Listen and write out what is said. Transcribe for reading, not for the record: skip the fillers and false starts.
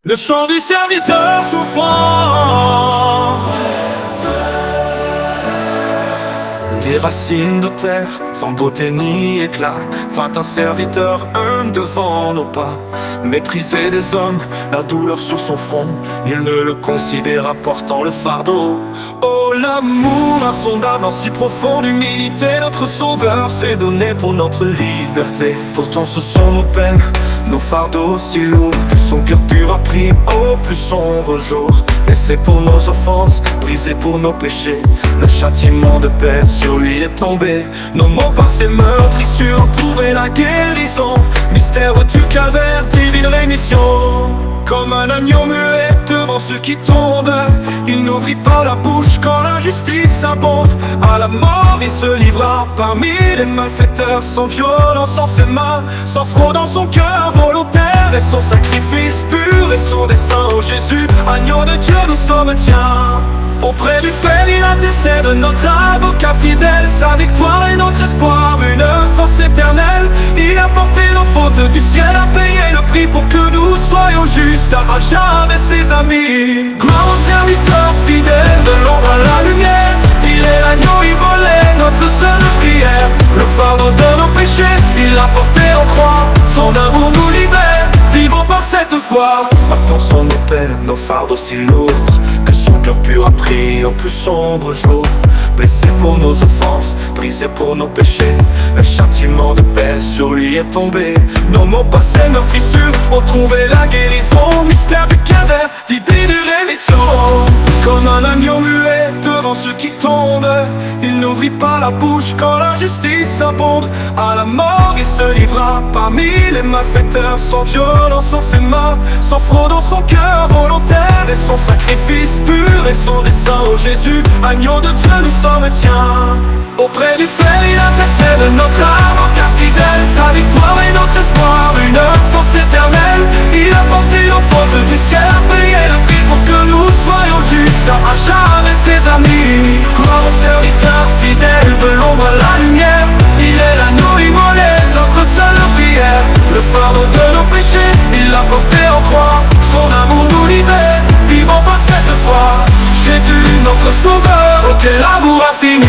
Le chant du serviteur souffrant. Des racines de terre, sans beauté ni éclat, vint un serviteur humble devant nos pas. Méprisé des hommes, la douleur sur son front, il ne le considéra portant le fardeau. Oh, l'amour insondable en si profonde humilité, notre sauveur s'est donné pour notre liberté. Pourtant ce sont nos peines, nos fardeaux si lourds, que son cœur pur a pris au plus sombre jour. Blessé pour nos offenses, brisé pour nos péchés, le châtiment de paix sur lui est tombé. Nos mots par ses meurtrissures ont trouvé la guérison. Mystère du calvaire, divine rémission. Comme un agneau muet devant ceux qui tombent, il n'ouvrit pas la bouche quand l'injustice abonde. À la mort il se livra parmi les malfaiteurs, sans violence, sans ses mains, sans fraude dans son cœur volontaire. Et son sacrifice pur et son dessein, ô Jésus, agneau de Dieu, nous sommes tiens. Auprès du Père il intercède, notre avocat fidèle. Sa victoire est notre espoir, une force éternelle. Il a porté nos fautes du ciel, a payé le prix pour que nous soyons justes à jamais ses amis. Gloire au serviteur fidèle, de l'ombre à la lumière. Il est l'agneau immolé, notre seule prière. Le fardeau de nos péchés, il l'a porté en croix. Son amour nous libère, vivons par cette foi. Pensons nos peines, nos fardeaux si lourds, que son cœur pur a pris au plus sombre jour. Blessé pour nos offenses, brisé pour nos péchés, le châtiment de paix sur lui est tombé. Nos mots passés, meurtrissures ont trouvé la guérison. Mystère du calvaire, divine rémission. Comme un agneau muet devant ceux qui tombent, il n'ouvrit pas la bouche quand l'injustice abonde. À la mort il se livra parmi les malfaiteurs, sans violence, sans ses mains, sans fraude dans son cœur volontaire. Et son sacrifice pur et son dessein, ô Jésus, agneau de Dieu, nous sommes tiens. Auprès du Père il intercède, notre avocat fidèle. Sa victoire est notre espoir, une force éternelle. Il a porté nos fautes du ciel, a payé le prix pour que nous soyons justes à jamais ses amis. Gloire au serviteur fidèle, de l'ombre à la lumière. Il est l'agneau immolé, notre seule prière. Le fardeau de nos péchés, il l'a porté en croix. Son amour nous libère, vivons par cette foi. Jésus notre sauveur, auquel l'amour a fini.